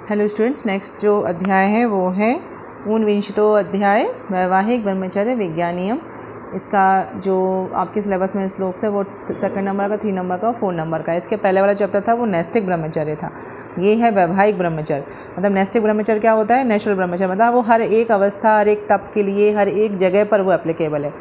Hello students, next जो अध्याय है वो है ऊनविंशतो अध्याय वैवाहिक ब्रह्मचर्य विज्ञानियम। इसका जो आपके सिलेबस में श्लोक है वो 2 नंबर का, 3 नंबर का और 4 नंबर का। इसके पहले वाला चैप्टर था वो नैष्टिक ब्रह्मचर्य था। ये है वैवाहिक ब्रह्मचर्य। मतलब नैष्टिक ब्रह्मचर्य क्या होता है? नेचुरल ब्रह्मचर्य, मतलब वो हर एक अवस्था, हर एक तप के लिए, हर एक जगह पर वो एप्लीकेबल है।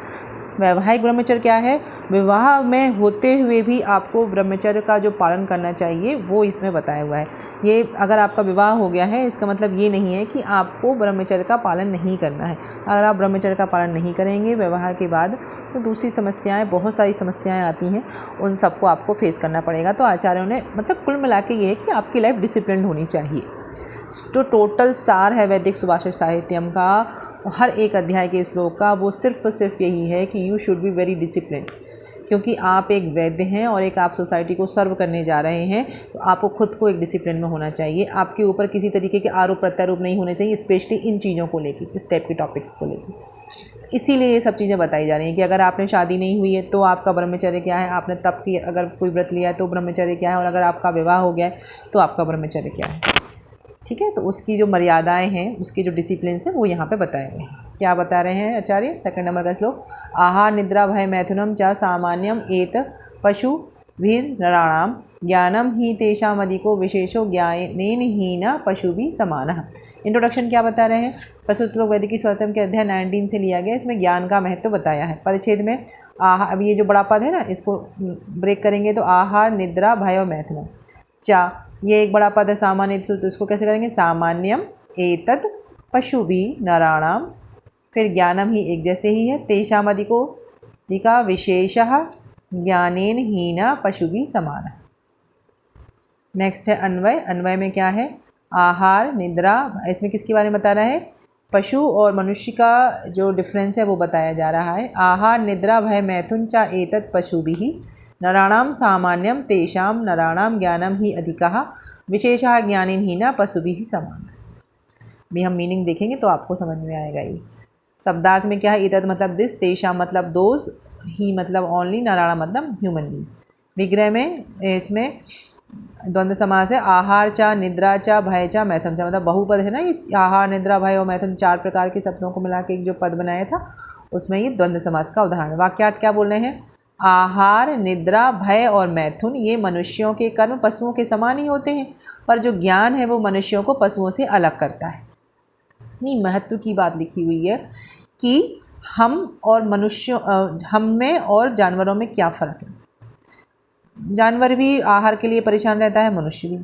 वैवाहिक ब्रह्मचर्य क्या है? विवाह में होते हुए भी आपको ब्रह्मचर्य का जो पालन करना चाहिए वो इसमें बताया हुआ है। ये अगर आपका विवाह हो गया है इसका मतलब ये नहीं है कि आपको ब्रह्मचर्य का पालन नहीं करना है। अगर आप ब्रह्मचर्य का पालन नहीं करेंगे विवाह के बाद तो दूसरी समस्याएं, बहुत सारी समस्याएं आती हैं, उन सबको आपको फेस करना पड़ेगा। तो आचार्यों ने मतलब कुल मिला के ये है कि आपकी लाइफ डिसिप्लिन होनी चाहिए। जो टोटल सार है वैदिक सुभाषित साहित्यम का, हर एक अध्याय के श्लोक का, वो सिर्फ यही है कि you should be very discipline. क्योंकि आप एक वैद्य हैं और एक आप सोसाइटी को सर्व करने जा रहे हैं, तो आपको खुद को एक डिसिप्लिन में होना चाहिए। आपके ऊपर किसी तरीके के आरोप प्रत्यारोप नहीं होने चाहिए, स्पेशली इन चीज़ों को लेकर, इस टाइप के टॉपिक्स को लेकर। इसीलिए ये सब चीज़ें बताई जा रही हैं कि अगर आपने शादी नहीं हुई है तो आपका ब्रह्मचर्य क्या है, आपने तप की अगर कोई व्रत लिया है तो ब्रह्मचर्य क्या है, और अगर आपका विवाह हो गया है तो आपका ब्रह्मचर्य क्या है। ठीक है, तो उसकी जो मर्यादाएं हैं, उसकी जो डिसिप्लिन है वो यहाँ पे बताए हुए हैं। क्या बता रहे हैं आचार्य? 2 नंबर का श्लोक, आहार निद्रा भय मैथुनम च सामान्यम एत पशु भीर नराणाम ज्ञानम ही तेषामधिको विशेषो ज्ञानेन ही न पशु भी समानः। इंट्रोडक्शन क्या बता रहे हैं? प्रस्तुत श्लोक वैदिकी स्वतंत्र के अध्याय 19 से लिया गया। इसमें ज्ञान का महत्व बताया है। परिच्छेद में आहार, अब ये जो बड़ा पद है ना, इसको ब्रेक करेंगे तो आहार निद्रा भय और मैथुनम चा, ये एक बड़ा पद है सामान्य, तो इसको कैसे करेंगे? सामान्यम एतत् पशु भी नराणाम, फिर ज्ञानम ही एक जैसे ही है, तेषामधिको दिका विशेषः ज्ञानेन हीना पशु भी समान। नेक्स्ट है अन्वय। अन्वय में क्या है? आहार निद्रा, इसमें किसके बारे में बता रहा है? पशु और मनुष्य का जो डिफरेंस है वो बताया जा रहा है। आहार निद्रा भय मैथुन चा एतत् पशु भी नराणाम सामान्यम तेषाम नराणाम ज्ञानम ही अधिकः विशेषः ज्ञानेन हीना पशु भी समान। भी हम मीनिंग देखेंगे तो आपको समझ में आएगा। ये शब्दार्थ में क्या है? इतत मतलब दिस, तेषाम मतलब दोज, ही मतलब ओनली, नराणाम मतलब ह्यूमन बीइंग। विग्रह में इसमें द्वंद्व समास है। आहार चा निद्रा चा भय चा मैथुन चा, मतलब बहुपद है ना ये। आहार निद्रा भय और मैथुन 4 प्रकार के शब्दों को मिला के एक जो पद बनाया था उसमें ये द्वंद्व समास का उदाहरण। वाक्यार्थ क्या बोल रहे हैं? आहार निद्रा भय और मैथुन ये मनुष्यों के कर्म पशुओं के समान ही होते हैं, पर जो ज्ञान है वो मनुष्यों को पशुओं से अलग करता है। इतनी महत्व की बात लिखी हुई है कि हम और मनुष्यों, हम में और जानवरों में क्या फ़र्क है। जानवर भी आहार के लिए परेशान रहता है, मनुष्य भी।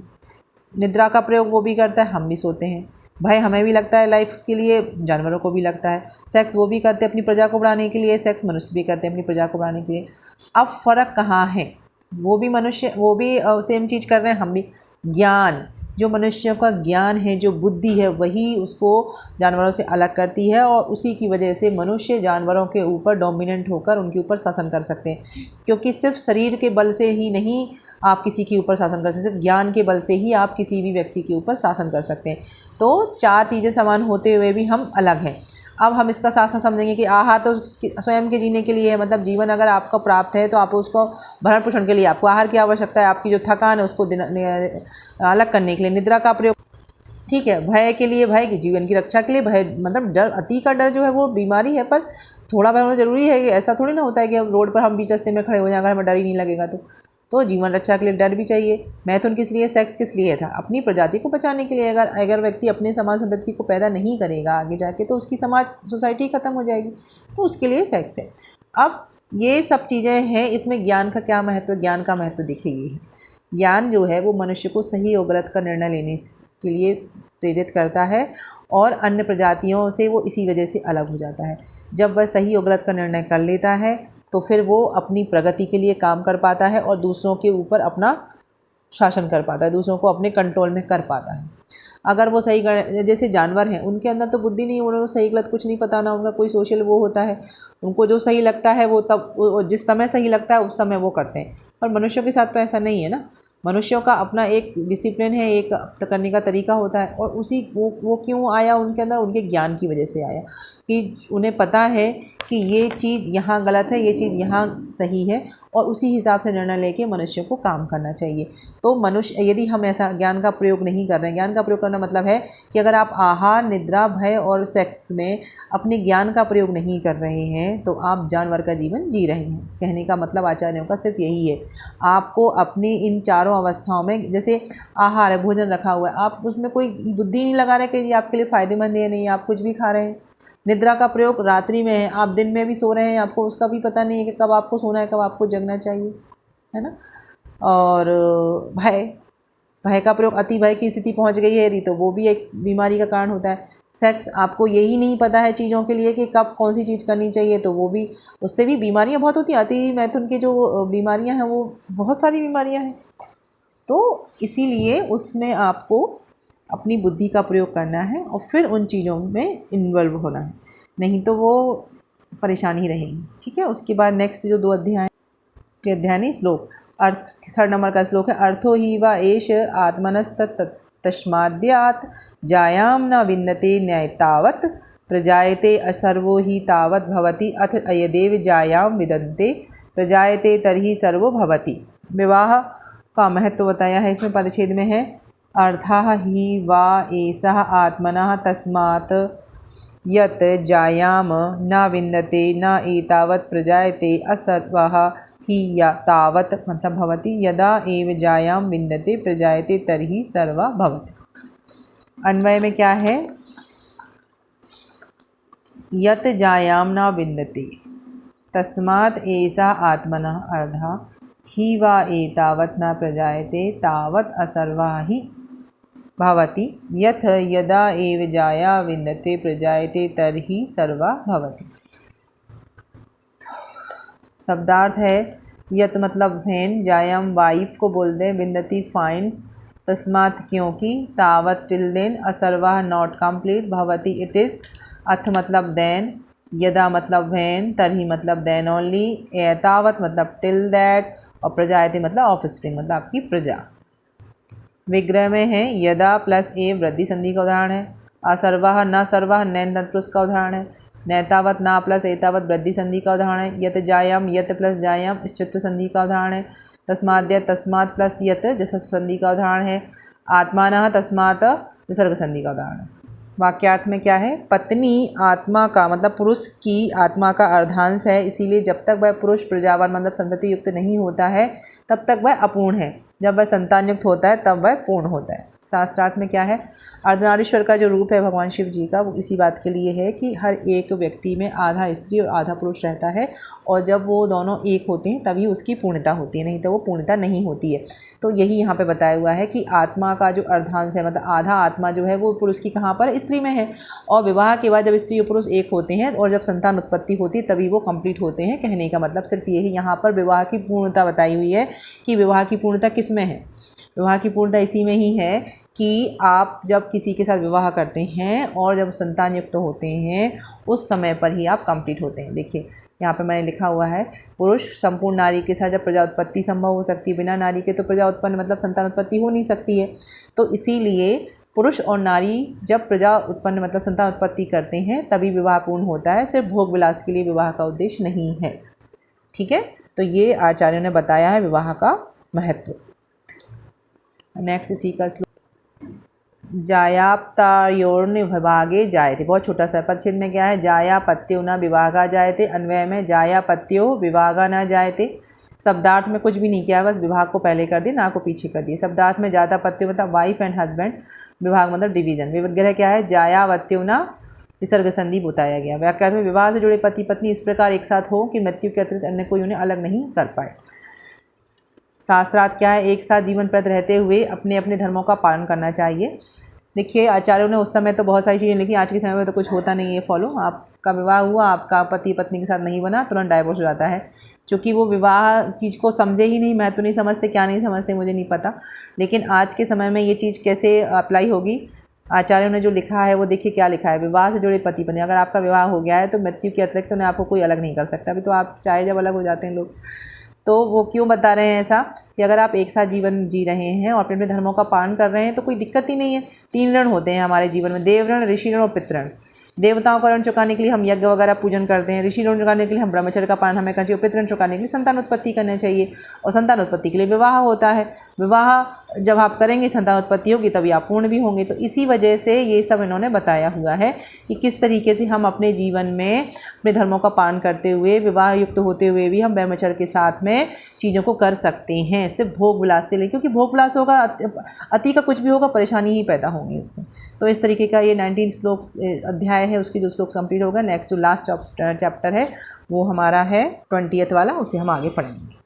निद्रा का प्रयोग वो भी करता है, हम भी सोते हैं। भय हमें भी लगता है लाइफ के लिए, जानवरों को भी लगता है। सेक्स वो भी करते हैं अपनी प्रजा को बढ़ाने के लिए, सेक्स मनुष्य भी करते हैं अपनी प्रजा को बढ़ाने के लिए। अब फ़र्क कहाँ है? वो भी मनुष्य, वो भी सेम चीज़ कर रहे हैं, हम भी। ज्ञान, जो मनुष्यों का ज्ञान है, जो बुद्धि है, वही उसको जानवरों से अलग करती है, और उसी की वजह से मनुष्य जानवरों के ऊपर डोमिनेंट होकर उनके ऊपर शासन कर सकते हैं। क्योंकि सिर्फ शरीर के बल से ही नहीं आप किसी के ऊपर शासन कर सकते, सिर्फ ज्ञान के बल से ही आप किसी भी व्यक्ति के ऊपर शासन कर सकते हैं। तो 4 चीज़ें समान होते हुए भी हम अलग हैं। अब हम इसका साथ साथ समझेंगे कि आहार तो स्वयं के जीने के लिए है, मतलब जीवन अगर आपको प्राप्त है तो आप उसको भरण पोषण के लिए आपको आहार की आवश्यकता है। आपकी जो थकान है उसको अलग करने के लिए निद्रा का प्रयोग, ठीक है। भय के लिए, भय की जीवन की रक्षा के लिए, भय मतलब डर, अति का डर जो है वो बीमारी है, पर थोड़ा भय होना जरूरी है। ऐसा थोड़ी ना होता है कि अब रोड पर हम बीच रास्ते में खड़े हो जाएं अगर हमें डर ही नहीं लगेगा तो जीवन रक्षा के लिए डर भी चाहिए। मैथुन किस लिए? सेक्स किस लिए था? अपनी प्रजाति को बचाने के लिए। अगर व्यक्ति अपने समाज संतति को पैदा नहीं करेगा आगे जाके तो उसकी समाज सोसाइटी खत्म हो जाएगी, तो उसके लिए सेक्स है। अब ये सब चीज़ें हैं। इसमें ज्ञान का क्या महत्व? ज्ञान का महत्व देखिए ये है, ज्ञान जो है वो मनुष्य को सही और गलत का निर्णय लेने के लिए प्रेरित करता है, और अन्य प्रजातियों से वो इसी वजह से अलग हो जाता है। जब वह सही और गलत का निर्णय कर लेता है तो फिर वो अपनी प्रगति के लिए काम कर पाता है और दूसरों के ऊपर अपना शासन कर पाता है, दूसरों को अपने कंट्रोल में कर पाता है। अगर वो सही, जैसे जानवर हैं उनके अंदर तो बुद्धि नहीं, उन्हें सही गलत कुछ नहीं पता, ना उनका कोई सोशल वो होता है। उनको जो सही लगता है वो तब, जिस समय सही लगता है उस समय वो करते हैं। पर मनुष्यों के साथ तो ऐसा नहीं है ना। मनुष्यों का अपना एक डिसिप्लिन है, एक करने का तरीका होता है, और उसी वो क्यों आया उनके अंदर, उनके ज्ञान की वजह से आया कि उन्हें पता है कि ये चीज़ यहाँ गलत है, ये चीज़ यहाँ सही है, और उसी हिसाब से निर्णय लेके मनुष्य को काम करना चाहिए। तो मनुष्य यदि हम ऐसा ज्ञान का प्रयोग नहीं कर रहे हैं, ज्ञान का प्रयोग करना मतलब है कि अगर आप आहार, निद्रा, भय और सेक्स में अपने ज्ञान का प्रयोग नहीं कर रहे हैं तो आप जानवर का जीवन जी रहे हैं। कहने का मतलब आचार्यों का सिर्फ यही है। आपको अपनी इन चारों अवस्थाओं में, जैसे आहार है, भोजन रखा हुआ है, आप उसमें कोई बुद्धि नहीं लगा रहे कि ये आपके लिए फ़ायदेमंद है नहीं, आप कुछ भी खा रहे हैं। निद्रा का प्रयोग रात्रि में है, आप दिन में भी सो रहे हैं, आपको उसका भी पता नहीं है कि कब आपको सोना है, कब आपको जगना चाहिए, है ना। और भय, भय का प्रयोग, अति भय की स्थिति पहुंच गई है यदि, तो वो भी एक बीमारी का कारण होता है। सेक्स, आपको यही नहीं पता है चीज़ों के लिए कि कब कौन सी चीज़ करनी चाहिए, तो वो भी, उससे भी बीमारियां बहुत होती हैं। अति मैथुन की जो बीमारियां हैं वो बहुत सारी बीमारियां हैं। तो इसीलिए उसमें आपको अपनी बुद्धि का प्रयोग करना है और फिर उन चीज़ों में इन्वॉल्व होना है, नहीं तो वो परेशानी रहेगी। ठीक है। उसके बाद नेक्स्ट जो 2 अध्याय के अध्याय नहीं, श्लोक अर्थ, 3rd नंबर का श्लोक है। अर्थो ही वा एष आत्मनस्तस्माद्यात् जायां न विन्दते न्यायतावत् प्रजायते असर्वो ही तावत् भवति अथ अयदेव जायां विदन्ते प्रजायते तर्हि सर्वो भवति। विवाह का महत्व बताया है इसमें, पदच्छेद में है। अर्थः ही वा एषः आत्मनः तस्मात् यत् जायाम न विन्दते न एतावत् प्रजायते असर्वः ही या तावत् मतलब भवति। यदा एव जायां विन्दते प्रजायते तर्हि सर्वा भवति। अन्वय में क्या है? यत् जायां न विन्दते तस्मात् एषः आत्मनः अर्धा ही वा एतावत् न प्रजायते तावत् असर्वा ही भवति। यथ यदा एव जाया विन्दते प्रजायते तर्हि सर्वा भवति। शब्दार्थ है यत मतलब व्हेन, जायाम वाइफ को बोल दें, विन्दति फाइंड्स, तस्मात् क्योंकि, तावत till then, Asarva not complete, भवति इट इज़, अथ मतलब देन, यदा मतलब व्हेन, तरही मतलब देन ओनली, एतावत मतलब टिल दैट, और प्रजायते मतलब ऑफस्प्रिंग मतलब आपकी प्रजा। विग्रह में है यदा प्लस ए वृद्धि संधि का उदाहरण है। असर्वाह न सर्वाह नैन तत्पुरुष का उदाहरण है। नैतावत ना प्लस एतावत वृद्धि संधि का उदाहरण है। यत जायाम यत प्लस जायाम इश्चित्व संधि का उदाहरण है। तस्माद्य तस्मात् प्लस यत जसस्व संधि का उदाहरण है। आत्मानः तस्मात् विसर्ग संधि का उदाहरण है। वाक्यार्थ में क्या है? पत्नी आत्मा का मतलब पुरुष की आत्मा का अर्धांश है, इसीलिए जब तक वह पुरुष प्रजावान मतलब संतति युक्त नहीं होता है तब तक वह अपूर्ण है। जब वह संतान युक्त होता है तब वह पूर्ण होता है। शास्त्रार्थ में क्या है? अर्धनारीश्वर का जो रूप है भगवान शिव जी का, वो इसी बात के लिए है कि हर एक व्यक्ति में आधा स्त्री और आधा पुरुष रहता है, और जब वो दोनों एक होते हैं तभी उसकी पूर्णता होती है, नहीं तो वो पूर्णता नहीं होती है। तो यही यहाँ पे बताया हुआ है कि आत्मा का जो अर्धांश है मतलब आधा आत्मा जो है वो पुरुष की कहाँ पर? स्त्री में है। और विवाह के बाद जब स्त्री और पुरुष एक होते हैं और जब संतान उत्पत्ति होती है तभी वो कंप्लीट होते हैं। कहने का मतलब सिर्फ यही यहाँ पर विवाह की पूर्णता बताई हुई है कि विवाह की पूर्णता किस में है? विवाह की पूर्णता इसी में ही है कि आप जब किसी के साथ विवाह करते हैं और जब संतान युक्त होते हैं उस समय पर ही आप कंप्लीट होते हैं। देखिए यहाँ पे मैंने लिखा हुआ है, पुरुष संपूर्ण नारी के साथ जब प्रजा उत्पत्ति संभव हो सकती है, बिना नारी के तो प्रजा उत्पन्न मतलब संतान उत्पत्ति हो नहीं सकती है। तो इसीलिए पुरुष और नारी जब प्रजा उत्पन्न मतलब संतान उत्पत्ति करते हैं तभी विवाह पूर्ण होता है, सिर्फ भोग विलास के लिए विवाह का उद्देश्य नहीं है। ठीक है, तो ये आचार्यों ने बताया है विवाह का महत्व। नेक्स्ट इसी का श्लोक, जायाप्तायोर्न विभागे जायते, बहुत छोटा सा पदच्छेद में क्या है? जायापत्यो न विभागा जायते। अन्वय में जायापत्यो विभागा न जायते। शब्दार्थ में कुछ भी नहीं किया, बस विभाग को पहले कर दिए, ना को पीछे कर दिए। शब्दार्थ में जातापत्यो मतलब वाइफ एंड हस्बैंड, विभाग मतलब डिवीजन। विग्रह क्या है? जायावत्यो न विसर्ग संधि बताया गया। व्याख्यार्थ में विवाह से जुड़े पति पत्नी इस प्रकार एक साथ हो कि मृत्यु के अतिरिक्त अन्य कोई उन्हें अलग नहीं कर पाए। शास्त्रार्थ क्या है? एक साथ जीवन प्रद रहते हुए अपने अपने धर्मों का पालन करना चाहिए। देखिए आचार्यों ने उस समय तो बहुत सारी चीज़ें लिखी, आज के समय में तो कुछ होता नहीं है फॉलो। आपका विवाह हुआ, आपका पति पत्नी के साथ नहीं बना, तुरंत डाइवोर्स हो जाता है, क्योंकि वो विवाह चीज़ को समझे ही नहीं, महत्व नहीं समझते, क्या नहीं समझते मुझे नहीं पता। लेकिन आज के समय में ये चीज़ कैसे अप्लाई होगी? आचार्यों ने जो लिखा है वो देखिए क्या लिखा है, विवाह से जुड़े पति पत्नी, अगर आपका विवाह हो गया है तो मृत्यु के अतिरिक्त उन्हें आपको कोई अलग नहीं कर सकता। अभी तो आप चाहे जब अलग हो जाते हैं लोग, तो वो क्यों बता रहे हैं ऐसा कि अगर आप एक साथ जीवन जी रहे हैं और अपने अपने धर्मों का पालन कर रहे हैं तो कोई दिक्कत ही नहीं है। 3 ऋण होते हैं हमारे जीवन में, देव ऋण, ऋषि ऋण और पितृ ऋण। देवताओं का ऋण चुकाने के लिए हम यज्ञ वगैरह पूजन करते हैं, ऋषि ऋण चुकाने के लिए हम ब्रह्मचर्य का पालन हमें करना चाहिए, पितृ ऋण चुकाने के लिए संतान उत्पत्ति करना चाहिए, और संतान उत्पत्ति के लिए विवाह होता है। विवाह जब आप करेंगे, संतान उत्पत्ति होगी, तभी आप पूर्ण भी होंगे। तो इसी वजह से ये सब इन्होंने बताया हुआ है कि किस तरीके से हम अपने जीवन में अपने धर्मों का पालन करते हुए, विवाह युक्त होते हुए भी हम ब्रह्मचर्य के साथ में चीज़ों को कर सकते हैं, सिर्फ भोग विलास से ले, क्योंकि भोग विलास होगा, अति का कुछ भी होगा, परेशानी ही पैदा होगी उससे। तो इस तरीके का ये 19 श्लोक अध्याय है, उसकी जो श्लोक कंप्लीट होगा। नेक्स्ट जो लास्ट चैप्टर है वो हमारा है 20th वाला, उसे हम आगे पढ़ेंगे।